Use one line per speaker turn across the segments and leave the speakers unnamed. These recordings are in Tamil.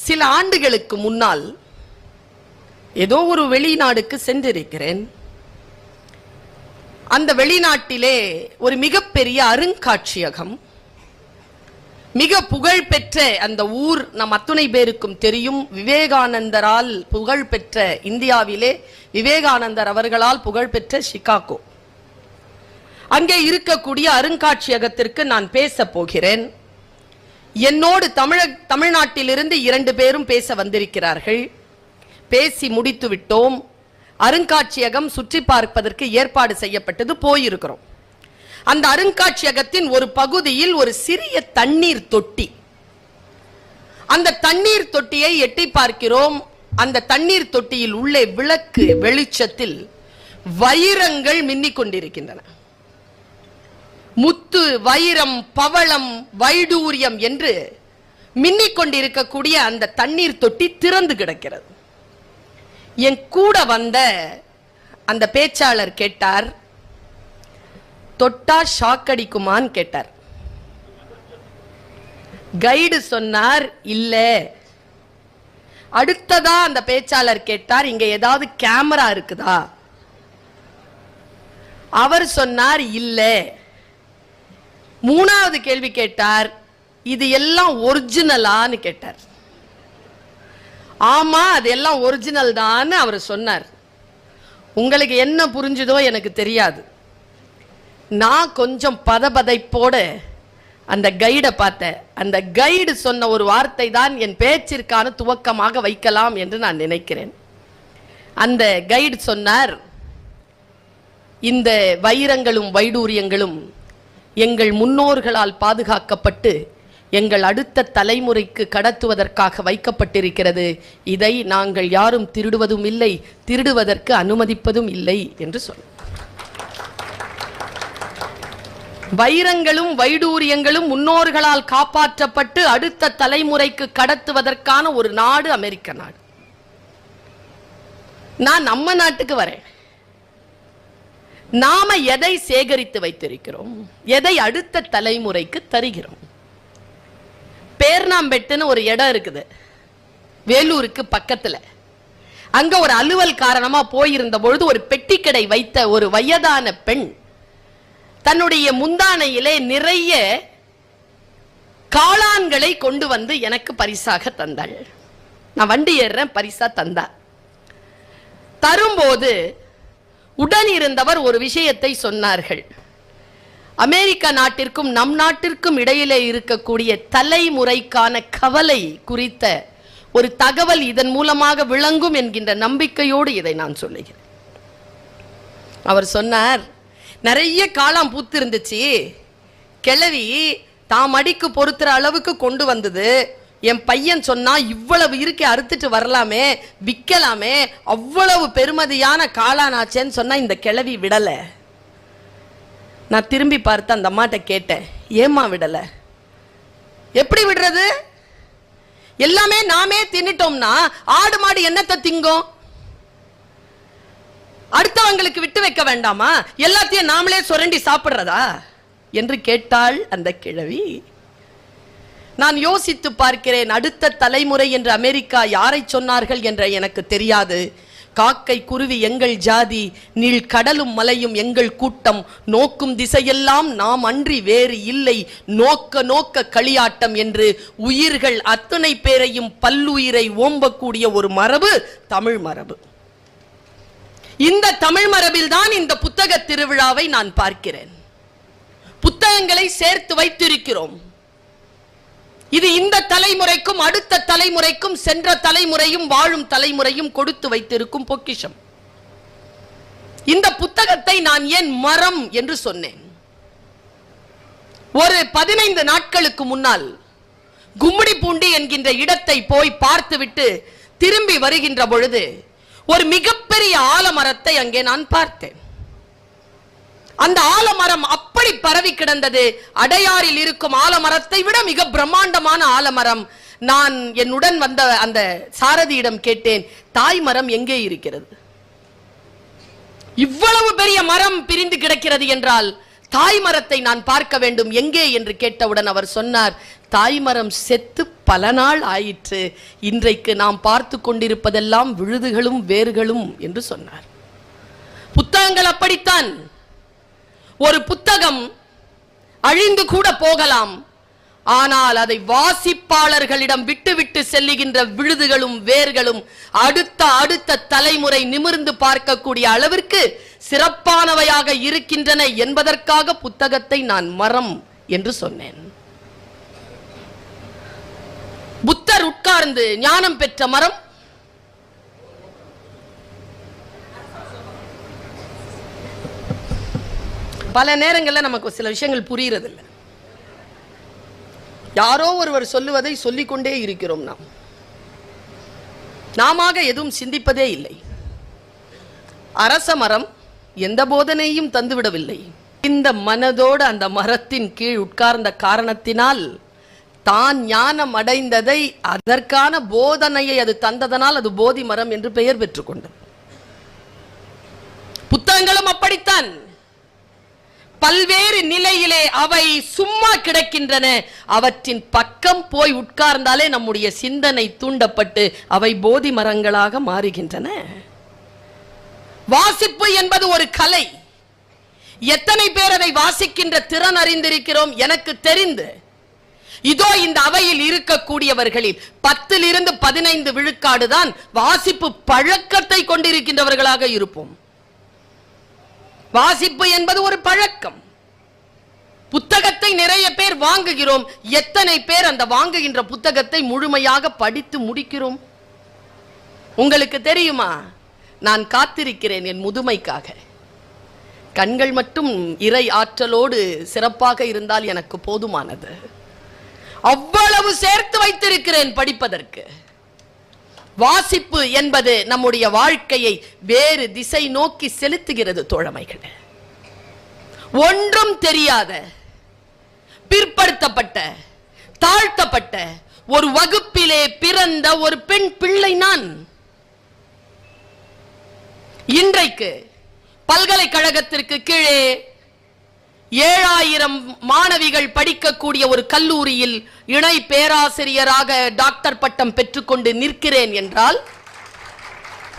சில ஆண்டுகளுக்கு முன்னால் ஏதோ ஒரு வெளிநாடுக்கு சென்றிருக்கிறேன். அந்த வெளிநாட்டிலே ஒரு மிகப்பெரிய அருங்காட்சியகம், மிக புகழ் பெற்ற அந்த ஊர் நம் அத்துணை பேருக்கும் தெரியும். விவேகானந்தரால் புகழ் பெற்ற, இந்தியாவிலே விவேகானந்தர் அவர்களால் புகழ் பெற்ற சிகாகோ. அங்கே இருக்கக்கூடிய அருங்காட்சியகத்திற்கு நான் பேச போகிறேன். என்னோடு தமிழ்நாட்டிலிருந்து 2 பேரும் பேச வந்திருக்கிறார்கள். பேசி முடித்து விட்டோம். அருங்காட்சியகம் சுற்றி பார்ப்பதற்கு ஏற்பாடு செய்யப்பட்டது, போயிருக்கிறோம். அந்த அருங்காட்சியகத்தின் ஒரு பகுதியில் ஒரு சிறிய தண்ணீர் தொட்டி. அந்த தண்ணீர் தொட்டியை எட்டி பார்க்கிறோம். அந்த தண்ணீர் தொட்டியில் உள்ளே விளக்கு வெளிச்சத்தில் வைரங்கள் மின்னிக் கொண்டிருக்கின்றன. முத்து, வைரம், பவளம், வைடூரியம் என்று மின்னிக் கொண்டிருக்கக்கூடிய அந்த தண்ணீர் தொட்டி திறந்து கிடக்கிறது. என் கூட வந்த அந்த பேச்சாளர் கேட்டார், தொட்டா ஷாக் அடிக்குமான்னு கேட்டார். கைடு சொன்னார் இல்ல. அடுத்ததா அந்த பேச்சாளர் கேட்டார், இங்க ஏதாவது கேமரா இருக்குதா? அவர் சொன்னார் இல்ல. 3வது கேள்வி கேட்டார், இது எல்லாம் ஒரிஜினலான்னு கேட்டார். ஆமா, அது எல்லாம் ஒரிஜினல் தான் அவர் சொன்னார். உங்களுக்கு என்ன புரிஞ்சுதோ எனக்கு தெரியாது. நான் கொஞ்சம் பதபதைப்போட அந்த கைடை பார்த்தேன். அந்த கைடு சொன்ன ஒரு வார்த்தை தான் என் பேச்சிற்கான துவக்கமாக வைக்கலாம் என்று நான் நினைக்கிறேன். அந்த கைடு சொன்னார், இந்த வைரங்களும் வைடூரியங்களும் எங்கள் முன்னோர்களால் பாதுகாக்கப்பட்டு எங்கள் அடுத்த தலைமுறைக்கு கடத்துவதற்காக வைக்கப்பட்டிருக்கிறது. இதை நாங்கள் யாரும் திருடுவதும் இல்லை, திருடுவதற்கு அனுமதிப்பதும் இல்லை என்று சொன்னார். வைரங்களும் வைடூரியங்களும் முன்னோர்களால் காப்பாற்றப்பட்டு அடுத்த தலைமுறைக்கு கடத்துவதற்கான ஒரு நாடு அமெரிக்க நாடு. நான் நம்ம நாட்டுக்கு வரேன். நாம எதை சேகரித்து வைத்திருக்கிறோம், எதை அடுத்த தலைமுறைக்கு தருகிறோம்? பேர்ணாம்பேட்டுன்னு ஒரு இடம் இருக்குது, வேலூருக்கு பக்கத்துல. அங்க ஒரு அலுவல் காரணமா போயிருந்த பொழுது ஒரு பெட்டி கடை வைத்த ஒரு வயதான பெண் தன்னுடைய முந்தானையிலே நிறைய காளான்களை கொண்டு வந்து எனக்கு பரிசாக தந்தாள். நான் வண்டி ஏறுறேன், பரிசா தந்தா. தரும்போது உடன் இருந்தவர் ஒரு விஷயத்தை சொன்னார்கள். அமெரிக்க நாட்டிற்கும் நம் நாட்டிற்கும் இடையிலே இருக்கக்கூடிய தலைமுறைக்கான கவலை குறித்த ஒரு தகவல் இதன் மூலமாக விளங்கும் என்கின்ற நம்பிக்கையோடு இதை நான் சொல்லுகிறேன். அவர் சொன்னார், நிறைய காளான் பூத்து இருந்துச்சு, கிழவி தாம் அடிக்கு பொறுத்துற அளவுக்கு கொண்டு வந்தது. என் பையன் சொன்னா இவ்வளவு இருக்கே, அறுத்துட்டு வரலாமே, விற்கலாமே, அவ்வளவு பெருமதியான காளானாச்சேன்னு சொன்னா இந்த கிழவி விடல. நான் திரும்பி பார்த்து அந்த அம்மாட்ட கேட்டேன், ஏமா விடல? எப்படி விடுறது? எல்லாமே நாமே தின்னுட்டோம்னா ஆடு மாடு என்னத்தை திங்கும்? அடுத்தவங்களுக்கு விட்டு வைக்க வேண்டாமா? எல்லாத்தையும் நாமளே சுரண்டி சாப்பிடுறதா என்று கேட்டாள் அந்த கிழவி. நான் யோசித்து பார்க்கிறேன், அடுத்த தலைமுறை என்று அமெரிக்கா யாரை சொன்னார்கள் என்ற எனக்கு தெரியாது. காக்கை குருவி எங்கள் ஜாதி, நீள் கடலும் மலையும் எங்கள் கூட்டம், நோக்கும் திசையெல்லாம் நாம் அன்றி வேறு இல்லை, நோக்க நோக்க களியாட்டம் என்று உயிர்கள் அத்தனை பேரையும் பல்லுயிரை ஓம்பக்கூடிய ஒரு மரபு தமிழ் மரபு. இந்த தமிழ் மரபில் தான் இந்த புத்தக திருவிழாவை நான் பார்க்கிறேன். புத்தகங்களை சேர்த்து வைத்திருக்கிறோம். இது இந்த தலைமுறைக்கும் அடுத்த தலைமுறைக்கும் சென்ற தலைமுறையும் வாழும் தலைமுறையும் கொடுத்து வைத்திருக்கும் பொக்கிஷம். இந்த புத்தகத்தை நான் ஏன் மரம் என்று சொன்னேன்? ஒரு 15 நாட்களுக்கு முன்னால் கும்மிடிப்பூண்டி என்கின்ற இடத்தை போய் பார்த்துவிட்டு திரும்பி வருகின்ற பொழுது ஒரு மிகப்பெரிய ஆலமரத்தை அங்கே நான் பார்த்தேன். அந்த ஆலமரம் அப்படி பரவி கிடந்தது. அடையாறில் இருக்கும் ஆலமரத்தை விட மிக பிரம்மாண்டமான ஆலமரம். நான் என்னுடன் வந்த அந்த சாரதியிடம் கேட்டேன், தாய் மரம் எங்கே இருக்கிறது? இவ்வளவு பெரிய மரம் பிரிந்து கிடக்கிறது என்றால் தாய் மரத்தை நான் பார்க்க வேண்டும், எங்கே என்று கேட்டவுடன் அவர் சொன்னார், தாய்மரம் செத்து பல நாள் ஆயிற்று, இன்றைக்கு நாம் பார்த்து கொண்டிருப்பதெல்லாம் விழுதுகளும் வேர்களும் என்று சொன்னார். புத்தகங்கள் அப்படித்தான். ஒரு புத்தகம் அழிந்து கூட போகலாம், ஆனால் அதை வாசிப்பாளர்களிடம் விட்டுவிட்டு செல்லுகின்ற விழுதுகளும் வேர்களும் அடுத்த தலைமுறை நிமிர்ந்து பார்க்கக்கூடிய அளவிற்கு சிறப்பானவையாக இருக்கின்றன என்பதற்காக புத்தகத்தை நான் மரம் என்று சொன்னேன். புத்தர் உட்கார்ந்து ஞானம் பெற்ற மரம் பல நேரங்களில் நமக்கு சில விஷயங்கள் புரியறதில்லை. யாரோ ஒருவர் சொல்லுவதை சொல்லிக்கொண்டே இருக்கிறோம். நாம எதுவும் சிந்திப்பதே இல்லை. அரச மரம் எந்த போதனையும் தந்துவிடவில்லை. இந்த மனதோடு அந்த மரத்தின் கீழ் உட்கார்ந்த காரணத்தினால் தான் ஞானம் அடைந்ததை, அதற்கான போதனையை அது தந்ததனால் அது போதி மரம் என்று பெயர் பெற்றுக்கொண்டது. புத்தகங்களும் அப்படித்தான். பல்வேறு நிலையிலே அவை சும்மா கிடக்கின்றன. அவற்றின் பக்கம் போய் உட்கார்ந்தாலே நம்முடைய சிந்தனை தூண்டப்பட்டு அவை போதி மரங்களாக மாறுகின்றன. வாசிப்பு என்பது ஒரு கலை. எத்தனை பேர் அதை வாசிக்கின்ற திறன் அறிந்திருக்கிறோம்? எனக்கு தெரிந்து இதோ இந்த அவையில் இருக்கக்கூடியவர்களில் 10 to 15 விழுக்காடு தான் வாசிப்பு பழக்கத்தை கொண்டிருக்கின்றவர்களாக இருப்போம். வாசிப்பு என்பது ஒரு பழக்கம். புத்தகத்தை நிறைய பேர் வாங்குகிறோம். எத்தனை பேர் அந்த வாங்குகின்ற புத்தகத்தை முழுமையாக படித்து முடிக்கிறோம்? உங்களுக்கு தெரியுமா, நான் காத்திருக்கிறேன் என் முதுமைக்காக. கண்கள் மட்டும் இறை ஆற்றலோடு சிறப்பாக இருந்தால் எனக்கு போதுமானது. அவ்வளவு சேர்த்து வைத்திருக்கிறேன் படிப்பதற்கு. வாசிப்பு என்பது நம்முடைய வாழ்க்கையை வேறு திசை நோக்கி செலுத்துகிறது தோழமைகளே. ஒன்றும் தெரியாத, பிற்படுத்தப்பட்ட, தாழ்த்தப்பட்ட ஒரு வகுப்பிலே பிறந்த ஒரு பெண் பிள்ளை நான். இன்றைக்கு பல்கலைக்கழகத்திற்கு கீழே 7000 மாணவிகள் படிக்கக்கூடிய ஒரு கல்லூரியில் இணை பேராசிரியராக டாக்டர் பட்டம் பெற்றுக்கொண்டு நிற்கிறேன் என்றால்,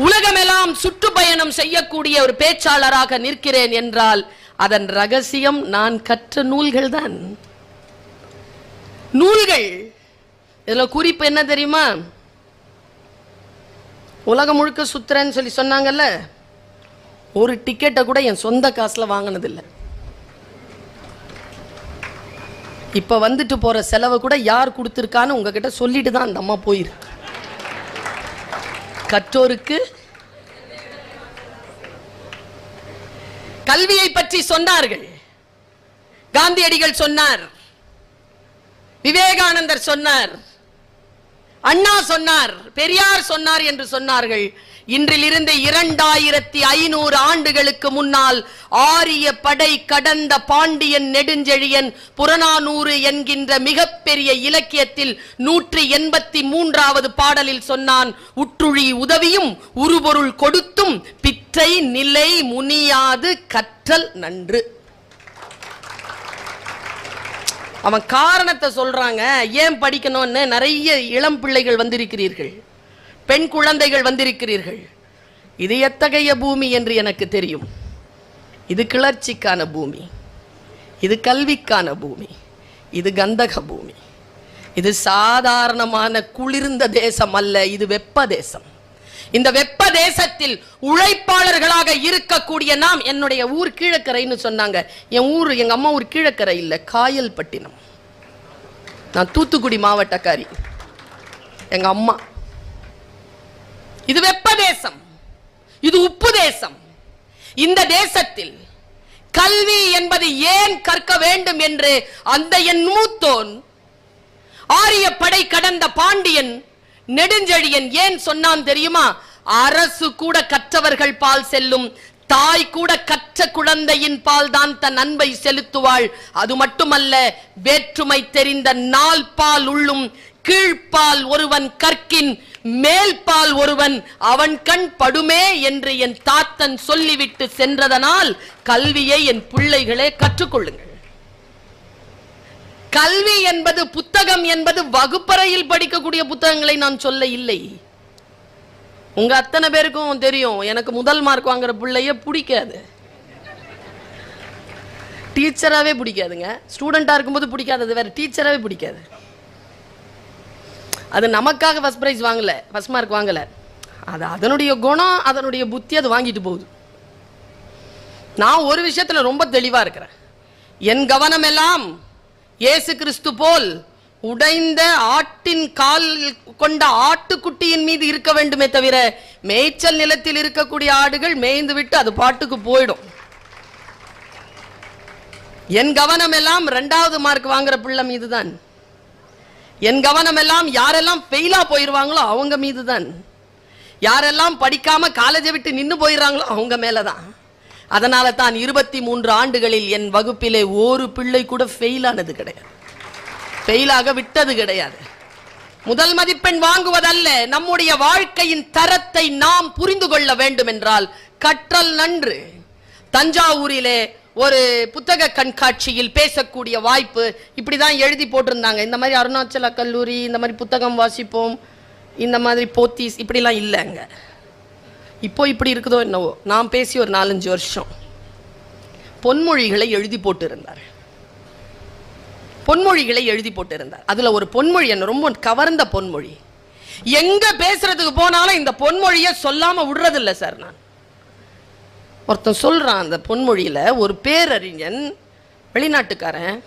உலகமெல்லாம் சுற்றுப்பயணம் செய்யக்கூடிய ஒரு பேச்சாளராக நிற்கிறேன் என்றால், அதன் ரகசியம் நான் கற்ற நூல்கள் தான். நூல்கள். இதுல குறிப்பு என்ன தெரியுமா? உலகம் முழுக்க சுத்துறேன்னு சொல்லி சொன்னாங்கல்ல, ஒரு டிக்கெட்டை கூட என் சொந்த காசுல வாங்கினதில்லை. இப்ப வந்துட்டு போற செலவை கூட யார் கொடுத்திருக்கான்னு உங்ககிட்ட சொல்லிட்டு தான் அந்த அம்மா போயிருக்கு. கற்றோருக்கு கல்வியை பற்றி சொன்னார்கள். காந்தியடிகள் சொன்னார், விவேகானந்தர் சொன்னார், அண்ணா சொன்னார், பெரியார் சொன்னார் என்று சொன்னார்கள். இன்றிலிருந்து 2500 ஆண்டுகளுக்கு முன்னால் ஆரிய படை கடந்த பாண்டியன் நெடுஞ்செழியன் புறநானூறு என்கின்ற மிகப்பெரிய இலக்கியத்தில் 183வது பாடலில் சொன்னான், உற்றுழி உதவியும் உருபொருள் கொடுத்தும் பிற்றை நிலை முனியாது கற்றல் நன்று. அவன் காரணத்தை சொல்றாங்க, ஏன் படிக்கணும்னு. நிறைய இளம் பிள்ளைகள் வந்திருக்கிறீர்கள், பெண் குழந்தைகள் வந்திருக்கிறீர்கள். இது எத்தகைய பூமி என்று எனக்கு தெரியும். இது கிளர்ச்சிக்கான பூமி, இது கல்விக்கான பூமி, இது கந்தக பூமி. இது சாதாரணமான குளிர்ந்த தேசம் அல்ல, இது வெப்ப தேசம். இந்த வெப்ப தேசத்தில் உழைப்பாளர்களாக இருக்கக்கூடிய நாம், என்னுடைய ஊர் கீழக்கரைன்னு சொன்னாங்க. என் ஊர், எங்க அம்மா ஊர் கீழக்கரை இல்ல, காயல்பட்டினம். நான் தூத்துக்குடி மாவட்டக்காரி, எங்க அம்மா. இது வெப்ப தேசம், இது உப்பு தேசம். இந்த தேசத்தில் கல்வி என்பது ஏன் கற்க வேண்டும் என்று அந்த என் மூத்தோன் ஆரிய படை கடந்த பாண்டியன் நெடுஞ்செழியன் ஏன் சொன்னான் தெரியுமா? அரசு கூட கற்றவர்கள் பால் செல்லும், தாய் கூட கற்ற குழந்தையின் பால் தான் தன் அன்பை செலுத்துவாள். அது மட்டுமல்ல, வேற்றுமை தெரிந்த நாள் பால் உள்ளும் கீழ்ப்பால் ஒருவன் கற்கின் மேல் பால் ஒருவன் அவன் கண் படுமே என்று என் தாத்தன் சொல்லிவிட்டு சென்றதனால் கல்வியை என் பிள்ளைகளே கற்றுக்கொள்ளுங்கள். கல்வி என்பது, புத்தகம் என்பது வகுப்பறையில் படிக்கக்கூடிய புத்தகங்களை நான் சொல்ல இல்லை. உங்க அத்தனை பேருக்கும் தெரியும், எனக்கு முதல் மார்க் வாங்குற பிள்ளைய பிடிக்காது, டீச்சராகவே பிடிக்காதுங்க. ஸ்டூடெண்டாக இருக்கும்போது பிடிக்காதது வேற, டீச்சராகவே பிடிக்காது. அது நமக்காக ஃபர்ஸ்ட் ப்ரைஸ் வாங்கலை, ஃபர்ஸ்ட் மார்க் வாங்கலை, அது அதனுடைய குணம், அதனுடைய புத்தி, அது வாங்கிட்டு போகுது. நான் ஒரு விஷயத்தில் ரொம்ப தெளிவாக இருக்கிறேன். என் கவனம் எல்லாம் இயேசு கிறிஸ்து போல் உடைந்த ஆட்டின் கால் கொண்ட ஆட்டுக்குட்டியின் மீது இருக்க வேண்டுமே தவிர, மேய்ச்சல் நிலத்தில் இருக்கக்கூடிய ஆடுகள் மேய்ந்து விட்டு அது பாட்டுக்கு போயிடும். என் கவனம் எல்லாம் 2வது மார்க் வாங்குற பிள்ளை மீது தான். என் கவனம் எல்லாம் யாரெல்லாம் ஃபெயிலா போயிருவாங்களோ அவங்க மீது தான். யாரெல்லாம் படிக்காம காலேஜை விட்டு நின்று போயிடுறாங்களோ அவங்க மேலதான். அதனால தான் 23 ஆண்டுகளில் என் வகுப்பிலே ஒரு பிள்ளை கூட ஃபெயில் ஆனது கிடையாது, ஃபெயிலாக விட்டது கிடையாது. முதல் மதிப்பெண் வாங்குவதல்ல, நம்முடைய வாழ்க்கையின் தரத்தை நாம் புரிந்து கொள்ள வேண்டும் என்றால் கற்றல் நன்று. தஞ்சாவூரிலே ஒரு புத்தக கண்காட்சியில் பேசக்கூடிய வாய்ப்பு இப்படிதான் எழுதி போட்டிருந்தாங்க. இந்த மாதிரி அருணாச்சல கல்லூரி, இந்த மாதிரி புத்தகம் வாசிப்போம், இந்த மாதிரி போத்தீஸ் இப்படிலாம் இல்லைங்க. இப்போ இப்படி இருக்குதோ என்னவோ. நான் பேசி ஒரு 4-5 வருஷம் பொன்மொழிகளை எழுதி போட்டிருந்தார். பொன்மொழிகளை எழுதி போட்டிருந்தார். அதுல ஒரு பொன்மொழி என்ன ரொம்ப கவர்ந்த பொன்மொழி. எங்க பேசுறதுக்கு போனாலும் இந்த பொன்மொழியை சொல்லாம விடுறதில்லை சார். நான் ஒருத்தன் சொல்றான், அந்த பொன்மொழியில ஒரு பேரறிஞன், வெளிநாட்டுக்காரன்,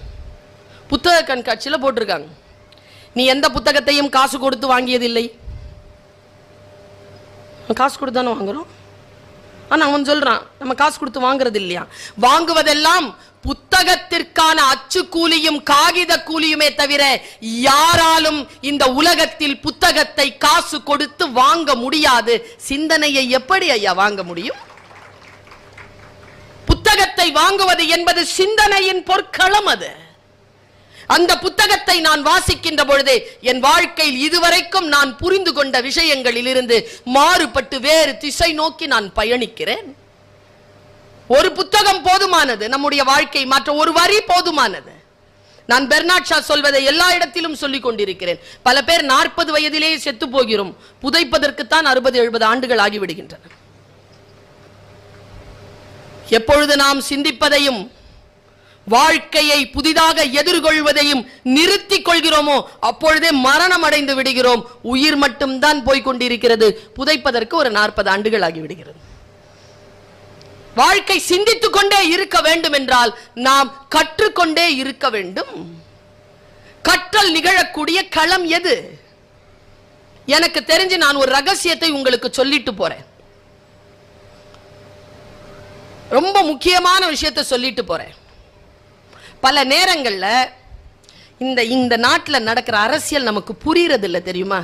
புத்தக கண்காட்சியில் போட்டிருக்காங்க, நீ எந்த புத்தகத்தையும் காசு கொடுத்து வாங்கியதில்லை. காசு கொடுத்து தானே வாங்குறோம். ஆனா அவன் சொல்றான், நம்ம காசு கொடுத்து வாங்குறது இல்லையா, வாங்குவதெல்லாம் புத்தகத்திற்கான அச்சு கூலியும் காகித கூலியுமே தவிர யாராலும் இந்த உலகத்தில் புத்தகத்தை காசு கொடுத்து வாங்க முடியாது. சிந்தனையை எப்படி ஐயா வாங்க முடியும்? புத்தகத்தை வாங்குவது என்பது சிந்தனையின் பொற்களம். அது அந்த புத்தகத்தை நான் வாசிக்கின்ற பொழுது என் வாழ்க்கையில் இதுவரைக்கும் நான் புரிந்து கொண்ட விஷயங்களில் இருந்து மாறுபட்டு வேறு திசை நோக்கி நான் பயணிக்கிறேன். ஒரு புத்தகம் போதுமானது, நம்முடைய வாழ்க்கை மாற்ற ஒரு வரி போதுமானது. நான் பெர்னாட் ஷா சொல்வதை எல்லா இடத்திலும் சொல்லிக் கொண்டிருக்கிறேன். பல பேர் 40 வயதிலேயே செத்து போகிறோம், புதைப்பதற்குத்தான் 60-70 ஆண்டுகள் ஆகிவிடுகின்றன. எப்பொழுது நாம் சிந்திப்பதையும் வாழ்க்கையை புதிதாக எதிர்கொள்வதையும் நிறுத்திக் கொள்கிறோமோ அப்பொழுதே மரணம் அடைந்து விடுகிறோம். உயிர் மட்டும்தான் போய்கொண்டிருக்கிறது, புதைப்பதற்கு ஒரு 40 ஆண்டுகள் ஆகிவிடுகிறது. வாழ்க்கை சிந்தித்துக் கொண்டே இருக்க வேண்டும் என்றால் நாம் கற்றுக்கொண்டே இருக்க வேண்டும். கற்றல் நிகழக்கூடிய களம் எது? எனக்கு தெரிஞ்சு நான் ஒரு ரகசியத்தை உங்களுக்கு சொல்லிட்டு போறேன். ரொம்ப முக்கியமான விஷயத்தை சொல்லிட்டு போறேன். பல நேரங்கள்ல இந்த நாட்டில் நடக்கிற அரசியல் நமக்கு புரியறது இல்லை, தெரியுமா?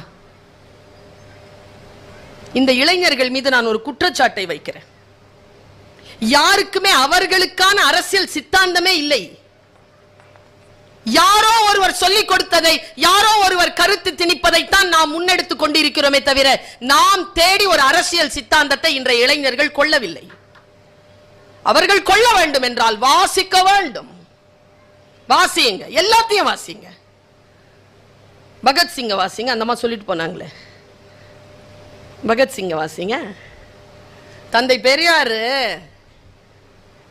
இந்த இளைஞர்கள் மீது நான் ஒரு குற்றச்சாட்டை வைக்கிறேன். யாருக்குமே அவர்களுக்கான அரசியல் சித்தாந்தமே இல்லை. யாரோ ஒருவர் சொல்லிக் கொடுத்ததை, யாரோ ஒருவர் கருத்து திணிப்பதைத்தான் நாம் முன்னெடுத்துக் கொண்டிருக்கிறோமே தவிர நாம் தேடி ஒரு அரசியல் சித்தாந்தத்தை இன்றைய இளைஞர்கள் கொள்ளவில்லை. அவர்கள் கொள்ள வேண்டும் என்றால் வாசிக்க வேண்டும். வாசிங்க, எல்லாத்தையும் வாசிங்க. பகத்சிங்க வாசிங்க, அந்த மாதிரி சொல்லிட்டு போனாங்களே, பகத்சிங்க வாசிங்க. தந்தை பெரியார்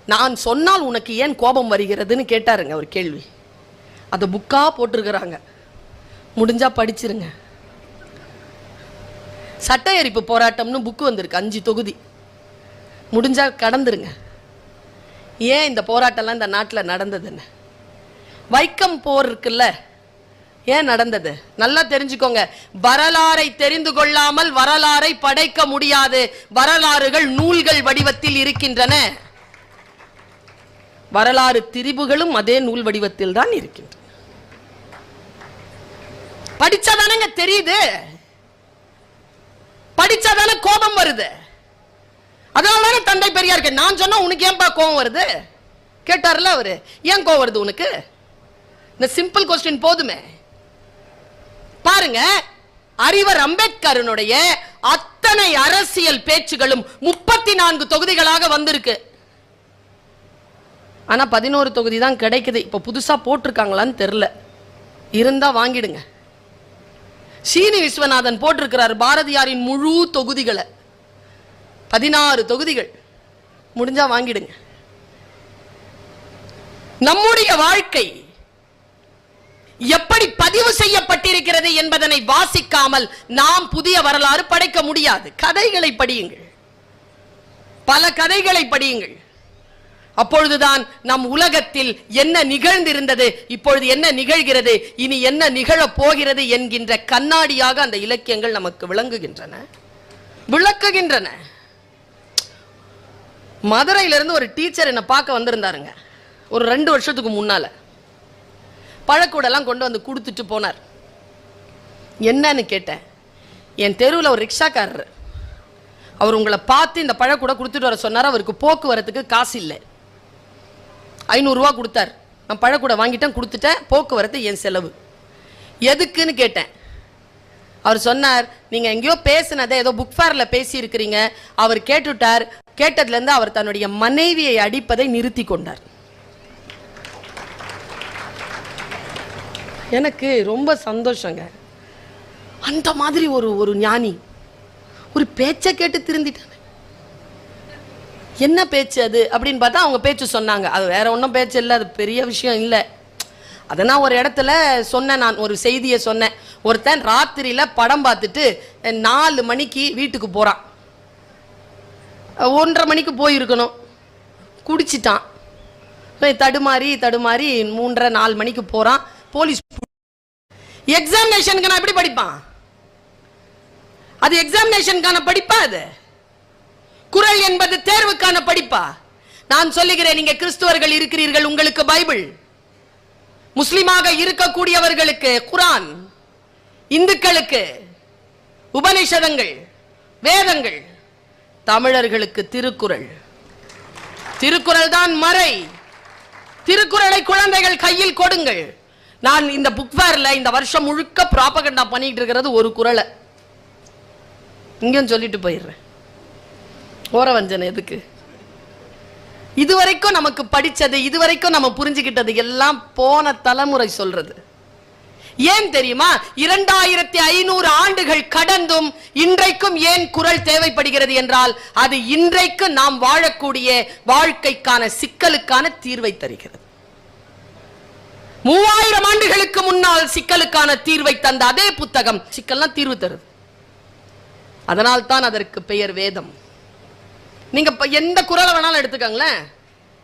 நான் சொன்னால் உனக்கு ஏன் கோபம் வருகிறதுன்னு கேட்டாருங்க ஒரு கேள்வி. அதை புக்கா போட்டிருக்கிறாங்க, முடிஞ்சா படிச்சிருங்க. சட்ட எரிப்பு போராட்டம்னு புக்கு வந்திருக்கு, 5 தொகுதி, முடிஞ்சா கடந்துருங்க. ஏன் இந்த போராட்டம்லாம் இந்த நாட்டில் நடந்ததுன்னு. வைக்கம் போர் இருக்குல்ல, ஏன் நடந்தது நல்லா தெரிஞ்சுக்கோங்க. வரலாறை தெரிந்து கொள்ளாமல் வரலாறை படைக்க முடியாது. வரலாறுகள் நூல்கள் வடிவத்தில் இருக்கின்றன. வரலாறு திரிபுகளும் அதே நூல் வடிவத்தில் தான் இருக்கின்றன. படிச்சாதானங்க தெரியுது, படிச்சாதானே கோபம் வருது. அதனால தந்தை பெரியார் நான் சொன்னா உனக்கு ஏன்பா கோபம் வருது கேட்டார்ல அவரு. ஏன் கோபம் வருது உனக்கு? இந்த சிம்பிள் கொஸ்டின் போதுமே. பாருங்க, அறிவர் அம்பேத்கரனுடைய அத்தனை அரசியல் பேச்சுகளும் 34 தொகுதிகளாக வந்திருக்கு. ஆனா 11 தொகுதி தான் கிடைக்குது. இப்ப புதுசா போட்டிருக்காங்களான்னு தெரியல. இருந்தா வாங்கிடுங்க. சீனி விஸ்வநாதன் போட்டிருக்கிறார் பாரதியாரின் முழு தொகுதிகளை, 16 தொகுதிகள். முடிஞ்சா வாங்கிடுங்க. நம்முடைய வாழ்க்கை எப்படி பதிவு செய்யப்பட்டிருக்கிறது என்பதனை வாசிக்காமல் நாம் புதிய வரலாறு படைக்க முடியாது. கதைகளை படியுங்கள், பல கதைகளை படியுங்கள். அப்பொழுதுதான் நம் உலகத்தில் என்ன நிகழ்ந்திருந்தது, இப்பொழுது என்ன நிகழ்கிறது, இனி என்ன நிகழப் போகிறது என்கின்ற கண்ணாடியாக அந்த இலக்கியங்கள் நமக்கு விளக்குகின்றன. மதுரையிலிருந்து ஒரு டீச்சர் என்னை பார்க்க வந்திருந்தாருங்க. ஒரு 2 வருஷத்துக்கு முன்னால பழக்கூடெல்லாம் கொண்டு வந்து கொடுத்துட்டு போனார். என்னன்னு கேட்டேன். என் தெருவில் ஒரு ரிக்ஷாக்காரர், அவர் உங்களை பார்த்து இந்த பழக்கூட கொடுத்துட்டு வர சொன்னார். அவருக்கு போக்குவரத்துக்கு காசு இல்லை. 500 ரூபா கொடுத்தார். நான் பழக்கூட வாங்கிட்டேன், கொடுத்துட்டேன். போக்குவரத்து என் செலவு. எதுக்குன்னு கேட்டேன். அவர் சொன்னார், நீங்க எங்கேயோ பேசினதை ஏதோ புக் ஃபேர்ல பேசி இருக்கிறீங்க. அவர் கேட்டுட்டார். கேட்டதுல இருந்து அவர் தன்னுடைய மனைவியை அடிப்பதை நிறுத்தி கொண்டார். எனக்கு ரொம்ப சந்தோஷங்க. அந்த மாதிரி ஒரு ஞானி ஒரு பேச்சை கேட்டு திருந்திட்டாங்க. என்ன பேச்சு அது அப்படின்னு பார்த்தா அவங்க பேச்சு சொன்னாங்க. அது வேற ஒன்றும் பேச்சு இல்லை, அது பெரிய விஷயம் இல்லை. அதை நான் ஒரு இடத்துல சொன்னேன். நான் ஒரு செய்தியை சொன்னேன். ஒருத்தன் ராத்திரியில் படம் பார்த்துட்டு 4 மணிக்கு வீட்டுக்கு போகிறான். 1:30 மணிக்கு போயிருக்கணும். குடிச்சிட்டான். தடுமாறி 3:30 4 மணிக்கு போகிறான். போலீஸ் எக்ஸாமினேஷனுக்கு நான் எப்படி படிப்பான்? அது எக்ஸாமினேஷனுக்கான படிப்பா? அது குறள் என்பது தேர்வுக்கான படிப்பா? நான் சொல்லுகிறேன், நீங்க கிறிஸ்துவர்கள் இருக்கிறீர்கள், உங்களுக்கு பைபிள். முஸ்லிமாக இருக்கக்கூடியவர்களுக்கு குரான், இந்துக்களுக்கு உபநிஷதங்கள், வேதங்கள், தமிழர்களுக்கு திருக்குறள். திருக்குறள் தான் மறை. திருக்குறளை குழந்தைகள் கையில் கொடுங்கள். நான் இந்த புக் ஃபேர்ல இந்த வருஷம் முழுக்க ப்ராபகண்டா பண்ணிட்டு இருக்கிறது ஒரு குறளை. இங்கேயும் சொல்லிட்டு போயிடுறேன். ஓரவஞ்சனை எதுக்கு? இதுவரைக்கும் நமக்கு படிச்சது, இதுவரைக்கும் நம்ம புரிஞ்சுக்கிட்டது எல்லாம் போன தலைமுறை சொல்றது. ஏன் தெரியுமா? 2500 ஆண்டுகள் கடந்தும் இன்றைக்கும் ஏன் குறள் தேவைப்படுகிறது என்றால், அது இன்றைக்கு நாம் வாழக்கூடிய வாழ்க்கைக்கான சிக்கலுக்கான தீர்வை தருகிறது. 3000 ஆண்டுகளுக்கு முன்னால் சிக்கலுக்கான தீர்வை தந்த அதே புத்தகம் சிக்கல்லாம் தீர்வு தருது. அதனால் தான் அதற்கு பெயர் வேதம். நீங்க எந்த குறளை வேணாலும் எடுத்துக்கங்களேன்.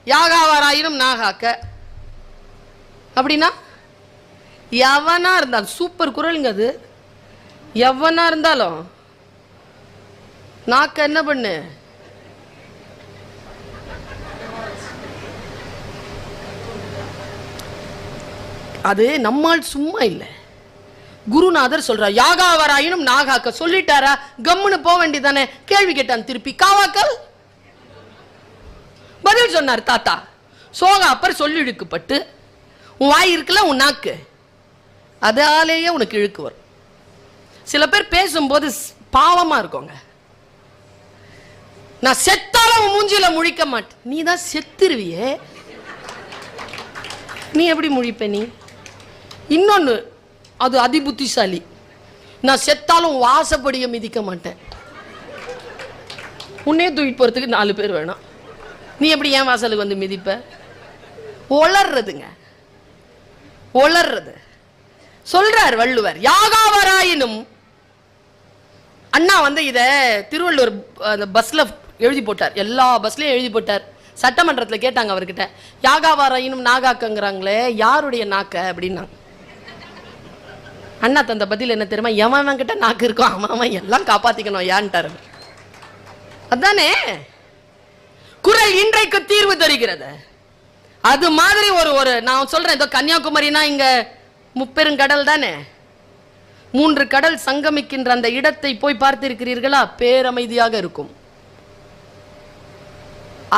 யாகாவாராயினும் நாகாக்க அப்படின்னா எவனா இருந்தாலும் சூப்பர் குறளுங்க. அது எவனா இருந்தாலும் நாக்க என்ன பண்ணு, அது நம்மால் சும்மா இல்லை. குருநாதர் சொல்றார், யாகாவராயினும் நாகாக்க. சொல்லிட்டாரா, கம்முன்னு போக வேண்டியதானே. கேள்வி கேட்டான் திருப்பி, காவாக்கல் பதில் சொன்னார். தாத்தா சோகா அப்பர் சொல்லி இழுக்கப்பட்டு உன் வாய் இருக்குல்ல, உன் நாக்கு, அதாலேயே உனக்கு இழுக்கு வரும். சில பேர் பேசும்போது பாவமா இருக்கோங்க. நான் செத்தாலும் மூஞ்சில முழிக்க மாட்டேன். நீ தான் செத்துருவியே, நீ எப்படி முழிப்ப? நீ இன்னொன்னு, அது அதிபுத்திசாலி. நான் செத்தாலும் வாசப்படிய மிதிக்க மாட்டேன். உன்னே தூக்கிட்டு போறதுக்கு 4 பேர் வேணும். நீ எப்படி ஏன் வாசலுக்கு வந்து மிதிப்ப? ஒளர்றதுங்க, ஒளர்றது. சொல்றார் வள்ளுவர், யாகாவராயினும். அண்ணா இத திருவள்ளுவர் பஸ்ல எழுதி போட்டார். எல்லா பஸ்லயும் எழுதி போட்டார். சட்டமன்றத்தில் கேட்டாங்க அவர்கிட்ட, யாகாவராயினும் நாகாக்கங்கிறாங்களே, யாருடைய நாக்க அப்படின்னா. அண்ணா தந்த பதில் என்ன தெரியுமா? எவன் கிட்ட நாக்கு இருக்கும் அவன் எல்லாம் காப்பாத்திக்கணும் ஏன்ட்டாரு. அதானே குறள் இன்றைக்கு தீர்வு தருகிறது. அது மாதிரி ஒரு நான் சொல்றேன், ஏதோ கன்னியாகுமரினா இங்க முப்பெருங்கடல் தானே, 3 கடல் சங்கமிக்கின்ற அந்த இடத்தை போய் பார்த்திருக்கிறீர்களா? பேரமைதியாக இருக்கும்.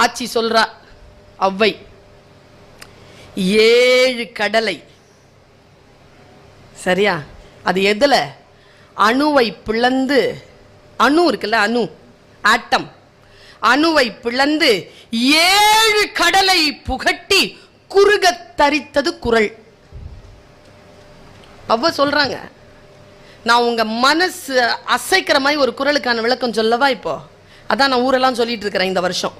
ஆட்சி சொல்றா அவ்வை, 7 கடலை, சரியா? அது எதுல? அணுவை பிளந்து, அணு இருக்குல்ல, அணு, ஆட்டம், அணுவை பிளந்து 7 கடலை புகட்டி குறுக தரித்தது குறள். அவ சொல்றாங்க. நான் உங்க மனசு அசைக்கிற மாதிரி ஒரு குரலுக்கான விளக்கம் சொல்லவா? இப்போ அதான் நான் ஊரெல்லாம் சொல்லிட்டு இருக்கிறேன் இந்த வருஷம்.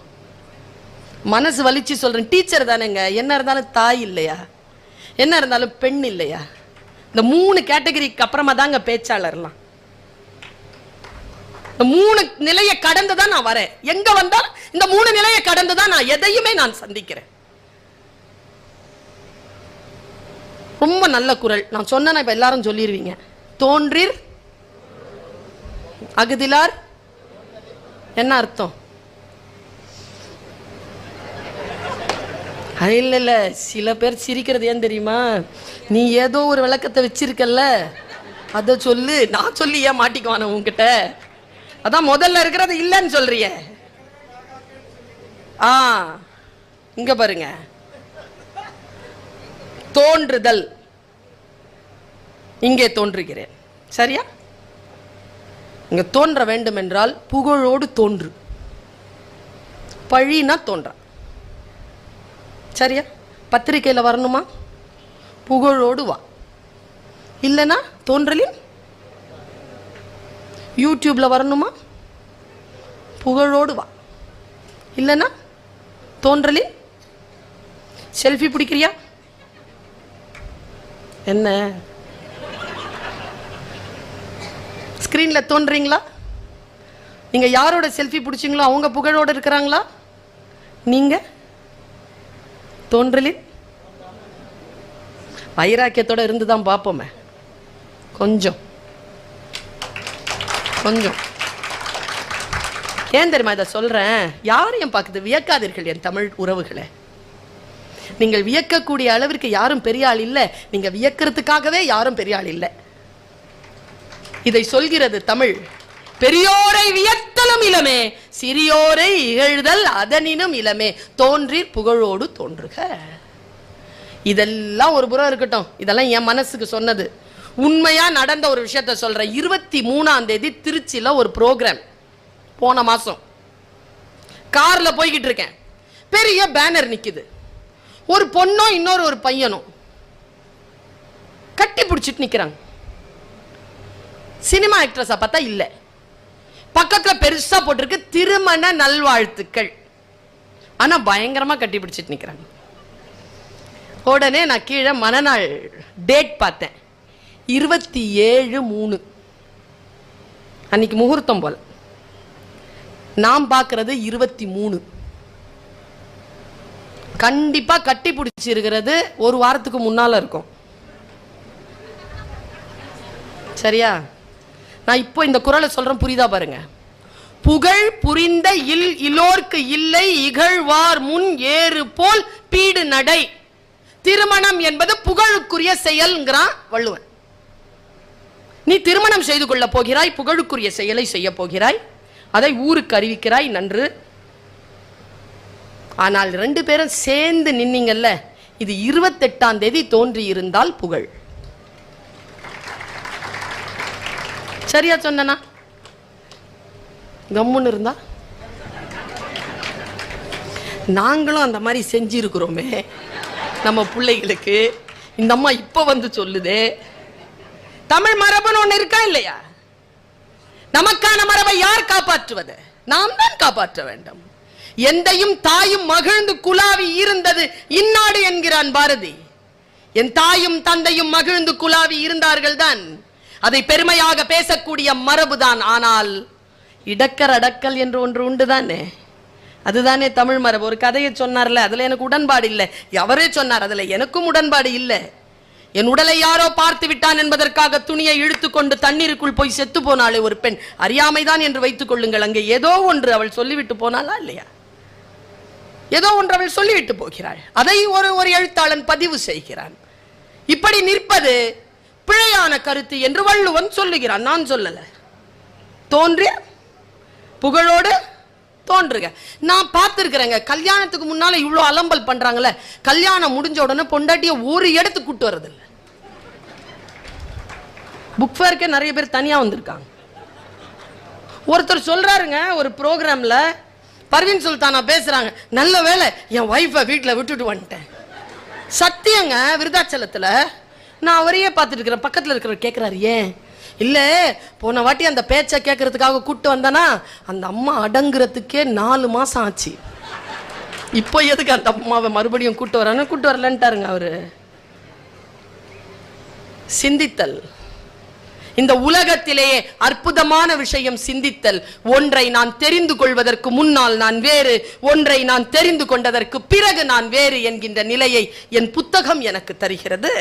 மனசு வலிச்சு சொல்றேன். டீச்சர் தானேங்க, என்ன இருந்தாலும் தாய் இல்லையா, என்ன இருந்தாலும் பெண் இல்லையா? இந்த 3 கேட்டகரிக்கு அப்புறமா தாங்க பேச்சாளர்லாம். இந்த 3 நிலையை கடந்துதான் நான் வரேன். எங்க வந்தாலும் இந்த 3 நிலையை கடந்துதான் நான் எதையுமே நான் சந்திக்கிறேன். ரொம்ப நல்ல குரல். நான் சொன்னா இப்ப எல்லாரும் சொல்லிடுவீங்க. தோன்றீர் அகுதிலார் என்ன அர்த்தம்? இல்ல இல்ல, சில பேர் சிரிக்கிறது ஏன் தெரியுமா? நீ ஏதோ ஒரு விளக்கத்தை வச்சிருக்கல்ல, அத சொல்லு. நான் சொல்லி ஏன் மாட்டிக்குவான உன்கிட்ட? அதான் முதல்ல இருக்கிறது இல்லைன்னு சொல்றிய. இங்க பாருங்க, தோன்றுதல். இங்கே தோன்றுகிறேன், சரியா? இங்க தோன்ற வேண்டும் என்றால் புகழோடு தோன்று. பழினா தோன்ற, சரியா? பத்திரிகையில் வரணுமா? புகழோடு வா. இல்லைனா தோன்றலின். யூடியூப்ல வரணுமா? புகழோடு வா. இல்லைனா தோன்றலின். செல்ஃபி பிடிக்கிறியா? என்ன ஸ்கிரீன்ல தோன்றீங்களா? நீங்க யாரோட செல்ஃபி பிடிச்சிங்களோ அவங்க புகழோட இருக்கிறாங்களா? நீங்க தோன்றலின். வைராக்கியத்தோட இருந்துதான் பார்ப்போமே. கொஞ்சம் கொஞ்சம் ஏன் தெரியுமா இதை சொல்றேன்? யாரையும் பார்க்குது வியக்காதீர்கள் என் தமிழ் உறவுகளே. நீங்கள் வியக்கக்கூடிய அளவிற்கு யாரும் பெரிய ஆள் இல்லை. நீங்க வியக்கிறதுக்காகவே யாரும் பெரிய ஆள் இல்லை. இதை சொல்கிறது தமிழ். பெரியோரை வியத்தலும் இளமே, சிறியோரை இகழ்தல் அதனினும் இளமே, தோன்றீர் புகழோடு தோன்றுக. இதெல்லாம் ஒரு புறம் இருக்கட்டும். இதெல்லாம் என் மனசுக்கு சொன்னது. உண்மையா நடந்த ஒரு விஷயத்த சொல்றேன். 23ஆம் தேதி திருச்சியில ஒரு ப்ரோக்ராம். போன மாசம் கார்ல போய்கிட்டு இருக்கேன். பெரிய பேனர் நிக்குது. ஒரு பொண்ணும் இன்னொரு ஒரு பையனும் கட்டி பிடிச்சிட்டு நிக்கிறாங்க. சினிமா ஆக்ட்ரஸா பார்த்தா இல்ல. பக்கத்துல பெருசா போட்டிருக்கு திருமண நல்வாழ்த்துக்கள். ஆனா பயங்கரமா கட்டி பிடிச்சிட்டு நிக்கிறாங்க. உடனே நான் கீழே மனநாள் டேட் பார்த்தேன். 27/3 அன்னைக்கு முகூர்த்தம் போல. நாம் பார்க்கிறது 23. கண்டிப்பா கட்டி பிடிச்சிருக்கிறது ஒரு வாரத்துக்கு முன்னால இருக்கும், சரியா? நான் இப்போ இந்த குறளை சொல்றேன், புரியுதா பாருங்க. புகழ் புரிந்த இலோர்க்கு இல்லை இகழ்வார் முன் ஏறு போல் பீடு நடை. திருமணம் என்பது புகழுக்குரிய செயல்ங்கிறான் வள்ளுவன். நீ திருமணம் செய்து கொள்ள போகிறாய், புகழுக்குரிய செயலை செய்ய போகிறாய், அதை ஊருக்கு அறிவிக்கிறாய், நன்று. ஆனால் 2 பேரும் சேர்ந்து நின்னீங்கல்ல, இது 28ஆம் தேதி தோன்றி இருந்தால் புகழ். சரியா சொன்னா? கம்முன்னு இருந்தா நாங்களும் அந்த மாதிரி செஞ்சிருக்கிறோமே நம்ம பிள்ளைகளுக்கு. இந்த அம்மா இப்ப வந்து சொல்லுதே, தமிழ் மரபுன்னு ஒண்ணு இருக்கா இல்லையா? நமக்கான மரபை யார் காப்பாற்றுவது? நாம் தான் காப்பாற்ற வேண்டும். எந்தையும் தாயும் மகிழ்ந்து குலாவி இருந்தது இந்நாடு என்கிறான் பாரதி. என் தாயும் தந்தையும் மகிழ்ந்து குலாவி இருந்தார்கள் தான். அதை பெருமையாக பேசக்கூடிய மரபுதான். ஆனால் இடக்கர் அடக்கல் என்று ஒன்று உண்டு தானே, அதுதானே தமிழ் மரபு. ஒரு கதையை சொன்னார்ல, அதுல எனக்கு உடன்பாடு இல்லை. அவரே சொன்னார், அதுல எனக்கும் உடன்பாடு இல்லை. என் உடலை யாரோ பார்த்து விட்டான் என்பதற்காக துணியை இழுத்துக்கொண்டு தண்ணீருக்குள் போய் செத்து போனாலே ஒரு பெண், அறியாமைதான் என்று வைத்துக் கொள்ளுங்கள். அங்கே ஏதோ ஒன்று அவள் சொல்லிவிட்டு போனாளா இல்லையா? ஏதோ ஒன்று அவள் சொல்லிவிட்டு போகிறாள். அதை ஒரு எழுத்தாளன் பதிவு செய்கிறான். இப்படி நிற்பது பிழையான கருத்து என்று வள்ளுவன் சொல்லுகிறான், நான் சொல்லல. தோன்றிய புகழோடு தோன்றுக. நான் பார்த்திருக்கிறேங்க, கல்யாணத்துக்கு முன்னால இவ்வளவு அலம்பல் பண்றாங்கல்ல, கல்யாணம் முடிஞ்ச உடனே பொண்டாட்டிய ஒரு இடத்துக்கு கூட்டு வர்றதில்லை. புக் ஃபேருக்கே நிறைய பேர் தனியா வந்திருக்காங்க. ஒருத்தர் சொல்றாருங்க ஒரு ப்ரோக்ராம்ல, பர்வீன் சுல்தானா பேசுறாங்க, நல்ல வேலை என் வைஃபை வீட்டில் விட்டுட்டு வந்துட்டேன். சத்தியங்க, விருதாச்சலத்துல நான் அவரையே பார்த்துட்டு இருக்கிறேன். பக்கத்தில் இருக்கிறவர் கேட்குறாரு, ஏன் இல்லை போன வாட்டி அந்த பேச்சை கேட்கறதுக்காக கூப்பிட்டு வந்தானா அந்த அம்மா அடங்குறதுக்கே 4 மாசம் ஆச்சு. இப்போ எதுக்கு அந்த அம்மாவை மறுபடியும் கூப்பிட்டு வரான்னு கூப்பிட்டு வரலன்ட்டாருங்க அவரு. சிந்தித்தல். இந்த உலகத்திலேயே அற்புதமான விஷயம் சிந்தித்தல். ஒன்றை நான் தெரிந்து கொள்வதற்கு முன்னால் நான் வேறு, ஒன்றை நான் தெரிந்து கொண்டதற்கு பிறகு நான் வேறு என்கின்ற நிலையை என் புத்தகம் எனக்கு தருகிறது.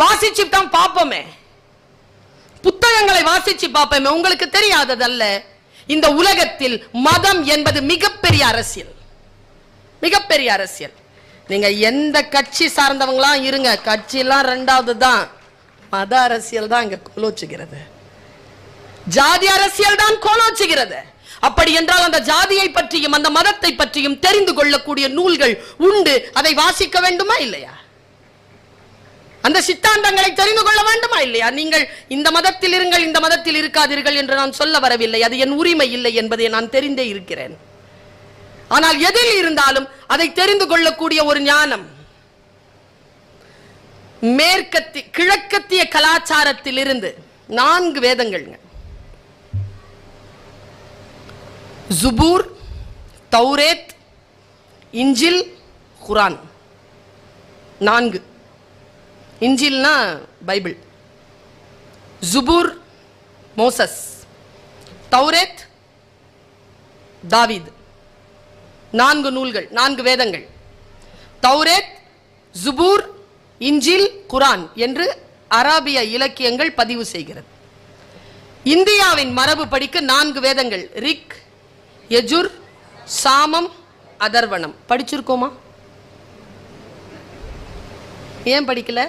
வாசிச்சு தான் பார்ப்போமே, புத்தகங்களை வாசிச்சு பார்ப்போமே. உங்களுக்கு தெரியாததல்ல, இந்த உலகத்தில் மதம் என்பது மிகப்பெரிய அரசியல், மிகப்பெரிய அரசியல். நீங்க எந்த கட்சி சார்ந்தவங்களாம் இருங்க, கட்சியெல்லாம் 2வது தான், மத அரசியல் தான் இங்க கோலோச்சுகிறது, ஜாதி அரசியல் தான் கோலோச்சுகிறது. அப்படி என்றால் அந்த ஜாதியை பற்றியும் அந்த மதத்தை பற்றியும் தெரிந்து கொள்ளக்கூடிய நூல்கள் உண்டு. அதை வாசிக்க வேண்டுமா இல்லையா? அந்த சித்தாந்தங்களை தெரிந்து கொள்ள வேண்டுமா இல்லையா? நீங்கள் இந்த மதத்தில் இருங்கள், இந்த மதத்தில் இருக்காதீர்கள் என்று நான் சொல்ல வரவில்லை. அது என் உரிமை இல்லை என்பதை நான் தெரிந்தே இருக்கிறேன். ஆனால் எதில் இருந்தாலும் அதை தெரிந்து கொள்ளக்கூடிய ஒரு ஞானம். கிழக்கத்திய கலாச்சாரத்தில் இருந்து 4 வேதங்கள், ஜுபூர், தௌரேத், இஞ்சில், குரான். 4. இஞ்சில்னா பைபிள், ஜுபூர் மோசஸ், தௌரேத் தாவீது. 4 நூல்கள், 4 வேதங்கள். தௌரேத், ஜுபூர், இஞ்சில், குரான் என்று அராபிய இலக்கியங்கள் பதிவு செய்கிறது. இந்தியாவின் மரபு படிக்க 4 வேதங்கள், ரிக், யஜுர், சாமம், அதர்வணம். படிச்சிருக்கோமா? ஏன் படிக்கல?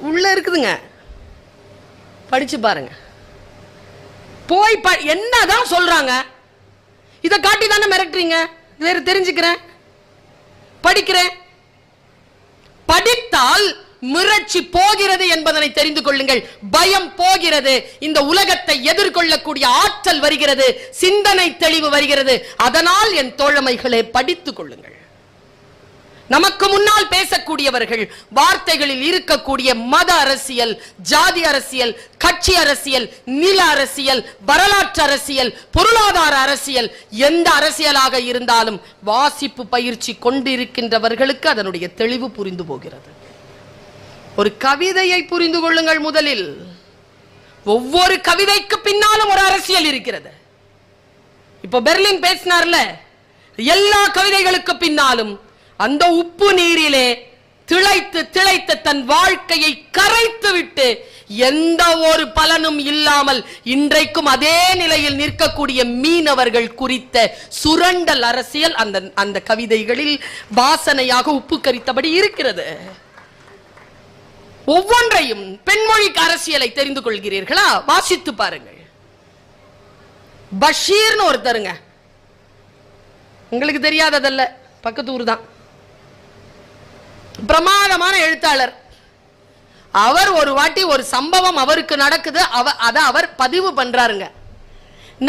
உள்ள இருக்குதுங்க, படிச்சு பாருங்க. போய் என்னதான் சொல்றாங்க, இதை காட்டி தானே மிரட்டுறீங்க. வேற தெரிஞ்சுக்கிறேன், படிக்கிறேன். படித்தால் மிரட்சி போகிறது என்பதனை தெரிந்து கொள்ளுங்கள். பயம் போகிறது, இந்த உலகத்தை எதிர்கொள்ளக்கூடிய ஆற்றல் வருகிறது, சிந்தனை தெளிவு வருகிறது. அதனால் என் தோழமைகளை படித்துக் கொள்ளுங்கள். நமக்கு முன்னால் பேசக்கூடியவர்கள் வார்த்தைகளில் இருக்கக்கூடிய மத அரசியல், ஜாதி அரசியல், கட்சி அரசியல், நில அரசியல், வரலாற்று அரசியல், பொருளாதார அரசியல், எந்த அரசியலாக இருந்தாலும் வாசிப்பு பயிற்சி கொண்டிருக்கின்றவர்களுக்கு அதனுடைய தெளிவு புரிந்து போகிறது. ஒரு கவிதையை புரிந்து கொள்ளுங்கள். முதலில் ஒவ்வொரு கவிதைக்கு பின்னாலும் ஒரு அரசியல் இருக்கிறது. இப்போ பெர்லின் பேசினார்ல, எல்லா கவிதைகளுக்கு பின்னாலும் அந்த உப்பு நீரிலே திளைத்து திளைத்து தன் வாழ்க்கையை கரைத்து விட்டு எந்த ஒரு பலனும் இல்லாமல் இன்றைக்கும் அதே நிலையில் நிற்கக்கூடிய மீனவர்கள் குறித்த சுரண்டல் அரசியல் அந்த கவிதைகளில் வாசனையாக உப்பு கரித்தபடி இருக்கிறது. ஒவ்வொன்றையும் பெண்மொழிக்கு அரசியலை தெரிந்து கொள்கிறீர்களா? வாசித்து பாருங்கள். பஷீர்னு ஒருத்தருங்க, உங்களுக்கு தெரியாததல்ல, பக்கத்து ஊர் தான், பிரமாதமான எழுத்தாளர். அவர் ஒரு வாட்டி ஒரு சம்பவம் அவருக்கு நடக்குது, அதை அவர் பதிவு பண்றாருங்க.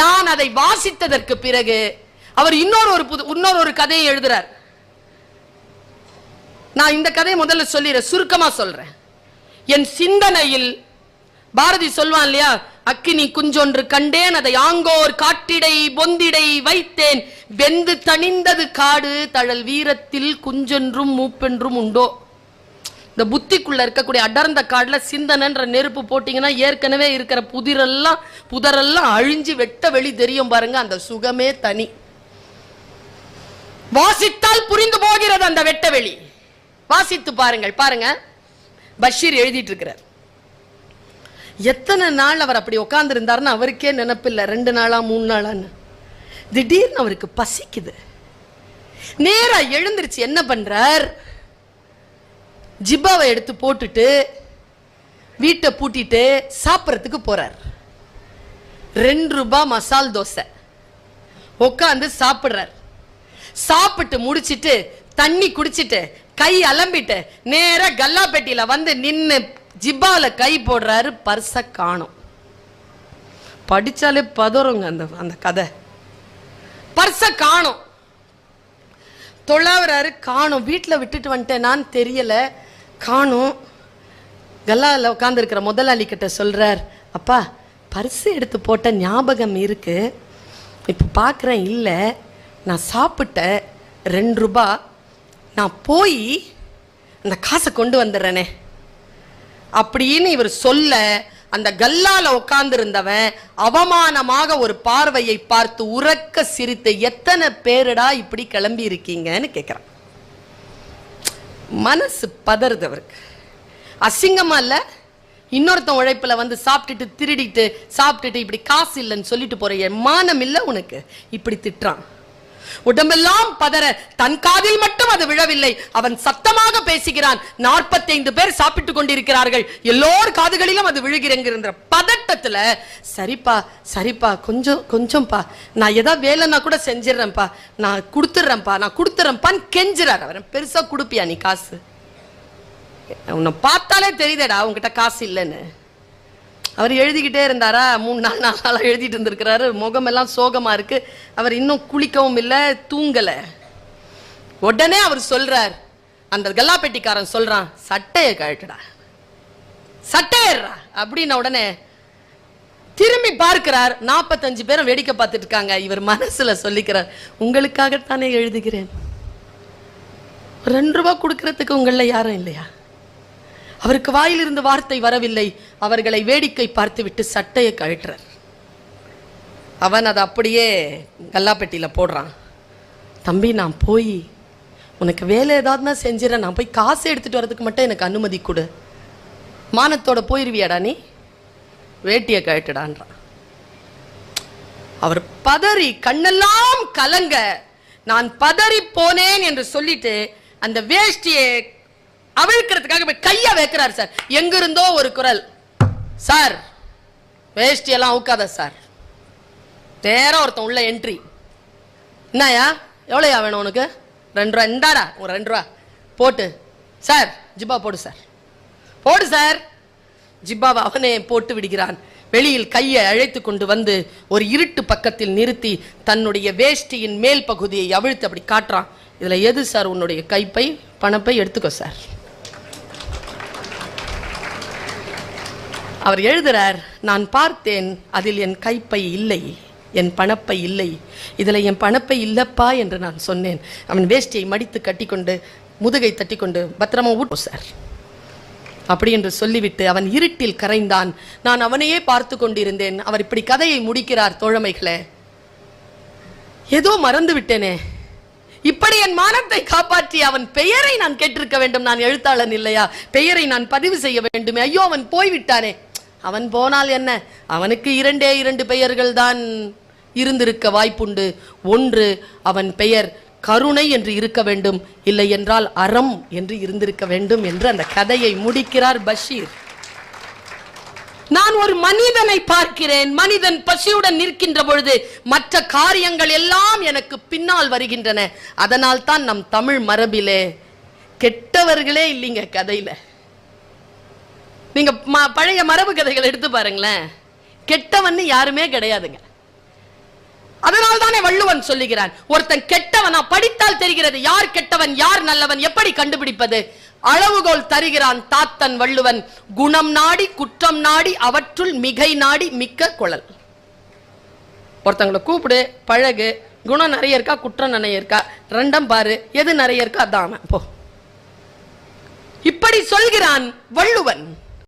நான் அதை வாசித்ததற்கு பிறகு அவர் இன்னொரு கதையை எழுதுறார். நான் இந்த கதையை முதல்ல சொல்லிடுறேன், சுருக்கமா சொல்றேன். என் சிந்தனையில் பாரதி சொல்வான் இல்லையா, அக்கினி குஞ்சொன்று கண்டேன், அதை ஆங்கோர் காட்டிடை பொந்திடை வைத்தேன், வெந்து தணிந்தது காடு, தழல் வீரத்தில் குஞ்சென்றும் மூப்பென்றும் உண்டோ. இந்த புத்திக்குள்ள இருக்கக்கூடிய அடர்ந்த காடுல சிந்தனைன்ற நெருப்பு போட்டீங்கன்னா ஏற்கனவே இருக்கிற புதரெல்லாம் அழிஞ்சு வெட்ட வெளி தெரியும் பாருங்க, அந்த சுகமே தனி. வாசித்தால் புரிந்து போகிறது அந்த வெட்ட வெளி. வாசித்து பாருங்கள். பாருங்க, பஷீர் எழுதிட்டு இருக்கிறார். எத்தனை நாள் அவர் அப்படி உட்கார்ந்து இருந்தாருன்னு அவருக்கே நினைப்பில்லை. 2 நாளா 3 நாளான்னு. திடீர்னு அவருக்கு பசிக்குது. நேரா எழுந்திருச்சு என்ன பண்றார், ஜிப்பாவை எடுத்து போட்டுட்டு வீட்டை பூட்டிட்டு சாப்பிட்றதுக்கு போறார். 2 ரூபாய் மசால் தோசை உட்காந்து சாப்பிடுறார். சாப்பிட்டு முடிச்சிட்டு தண்ணி குடிச்சிட்டு கை அலம்பிட்டு நேரா கல்லா பெட்டியில வந்து நின்னு ஜிப்பால கை போடுறாரு. பர்ச காணோம். படிச்சாலே பதறுங்க அந்த கதை. பர்ச காணோம். தொழாவராரு, காணும். வீட்டில் விட்டுட்டு வந்துட்டேனான்னு தெரியல, காணும். கல்லாவில் உட்காந்துருக்கிற முதலாளி கிட்ட சொல்கிறார், அப்பா பரிசு எடுத்து போட்ட ஞாபகம் இருக்கு, இப்போ பார்க்குறேன் இல்லை, நான் சாப்பிட்டேன் 2 ரூபா, நான் போய் அந்த காசை கொண்டு வந்துடுறேனே அப்படின்னு இவர் சொல்ல, அந்த கல்லால உட்கார்ந்திருந்தவன் அவமானமாக ஒரு பார்வையை பார்த்து உரக்க சிரித்து, எத்தனை பேருடா இப்படி கிளம்பி இருக்கீங்கன்னு கேட்கிறான். மனசு பதறுது அவருக்கு. அசிங்கமா இல்ல? இன்னொருத்தன் உழைப்புல வந்து சாப்பிட்டுட்டு திருடிட்டு சாப்பிட்டுட்டு இப்படி காசு இல்லைன்னு சொல்லிட்டு போற மானம் இல்ல உனக்கு? இப்படி திட்டுறான். உடம்பெல்லாம் பதற, தன் காதில் மட்டும் அது விழவில்லை, அவன் சத்தமாக பேசுகிறான். 45 பேர் சாப்பிட்டு கொண்டிருக்கிறார்கள், எல்லோர் காதுகளிலும் அது விழுகிறங்கிற பதட்டத்துல, சரிப்பா சரிப்பா கொஞ்சம்பா, நான் ஏதாவது வேலைன்னா கூட செஞ்சிடறேன்ப்பா, நான் கொடுத்துறேன்ப்பான்னு கெஞ்சுறாரு. அவன் பெருசா கொடுப்பியா நீ காசு? உன்னை பார்த்தாலே தெரியுதேடா உங்ககிட்ட காசு இல்லைன்னு. அவர் எழுதிக்கிட்டே இருந்தாரா, 3 நாள் எழுதிட்டு இருந்திருக்கிறாரு. முகமெல்லாம் சோகமா இருக்கு. அவர் இன்னும் குளிக்கவும் இல்லை, தூங்கல. உடனே அவர் சொல்றார், அந்த கல்லாப்பெட்டிக்காரன் சொல்றான், சட்டையை கழட்டுடா, சட்டையறா அப்படின்ன உடனே திரும்பி பார்க்கிறார். 45 பேரும் வேடிக்கை பார்த்துட்டு இருக்காங்க. இவர் மனசுல சொல்லிக்கிறார், உங்களுக்காகத்தானே எழுதுகிறேன், 2 ரூபா கொடுக்கறதுக்கு உங்கள யாரும் இல்லையா? அவருக்கு வாயிலிருந்து வார்த்தை வரவில்லை. அவர்களை வேடிக்கை பார்த்து விட்டு சட்டையை கழட்டுறார். அவன் அதை அப்படியே கல்லாப்பெட்டியில போடுறான். தம்பி, நான் போய் உனக்கு வேலை ஏதாவதுனா செஞ்சிடறேன், நான் போய் காசு எடுத்துட்டு வரதுக்கு மட்டும் எனக்கு அனுமதி கொடு. மானத்தோட போயிருவியாடா நீ? வேட்டியை கழட்டுடான்றான். அவர் பதறி கண்ணெல்லாம் கலங்க, நான் பதறி போனேன் என்று சொல்லிட்டு அந்த வேஷ்டியை அவிழ்க்கிறதுக்காக கைய வைக்கிறார். சார், எங்கிருந்தோ ஒரு குரல், சார் வேஷ்டி எல்லாம் அவுக்காத சார். நேரம் ஒருத்தன் உள்ள என்ட்ரி. என்னயா, எவ்வளோயா வேணும் உனக்கு? 2 ரூபா. இந்தாடா ஒரு 2 ரூபா போட்டு, சார் ஜிப்பா போடு சார், போடு சார். ஜிப்பாவை அவனே போட்டு விடுகிறான். வெளியில் கையை அழைத்து கொண்டு வந்து ஒரு இருட்டு பக்கத்தில் நிறுத்தி தன்னுடைய வேஷ்டியின் மேல் பகுதியை அவிழ்த்து அப்படி காட்டுறான். இதுல எது சார் உன்னுடைய கைப்பை? பணப்பை எடுத்துக்கோ சார். அவர் எழுதுறார், நான் பார்த்தேன், அதில் என் கைப்பை இல்லை, என் பணப்பை இல்லை, இதில் என் பணப்பை இல்லப்பா என்று நான் சொன்னேன். அவன் வேஷ்டியை மடித்து கட்டிக்கொண்டு முதுகை தட்டி கொண்டு பத்திரமா ஊட்டோ சார் அப்படி என்று சொல்லிவிட்டு அவன் இருட்டில் கரைந்தான். நான் அவனையே பார்த்து கொண்டிருந்தேன். அவர் இப்படி கதையை முடிக்கிறார். தோழமைகளே, ஏதோ மறந்து விட்டேனே, இப்படி என் மானத்தை காப்பாற்றி அவன் பெயரை நான் கேட்டிருக்க வேண்டும். நான் எழுத்தாளன் இல்லையா? பெயரை நான் பதிவு செய்ய வேண்டுமே. ஐயோ, அவன் போய்விட்டானே. அவன் போனால் என்ன, அவனுக்கு 2 பெயர்கள் தான் இருந்திருக்க வாய்ப்புண்டு. ஒன்று, அவன் பெயர் கருணை என்று இருக்க வேண்டும், இல்லை என்றால் அறம் என்று இருந்திருக்க வேண்டும் என்று அந்த கதையை முடிக்கிறார் பஷீர். நான் ஒரு மனிதனை பார்க்கிறேன். மனிதன் பசியுடன் நிற்கின்ற பொழுது மற்ற காரியங்கள் எல்லாம் எனக்கு பின்னால் வருகின்றன. அதனால் தான் நம் தமிழ் மரபிலே கெட்டவர்களே இல்லைங்க கதையில. நீங்க பழைய மரபு கதைகள் எடுத்து பாருங்களேன், கெட்டவன் யாருமே கிடையாதுங்க. அதனால் தானே வள்ளுவன் சொல்லுகிறான், ஒருத்தன் கெட்டவனா படித்தால் தெரிகிறது யார் கெட்டவன் யார் நல்லவன் எப்படி கண்டுபிடிப்பது. அளவுகோல் தருகிறான் தாத்தன் வள்ளுவன். குணம் நாடி குற்றம் நாடி அவற்றுள் மிகை நாடி மிக்க குழல். ஒருத்தங்களை கூப்பிடு, பழகு, குணம் நிறைய இருக்கா குற்றம் நிறைய இருக்கா ரெண்டும் பாரு, எது நிறைய இருக்கா அதான் போ. இப்படி சொல்கிறான் வள்ளுவன்.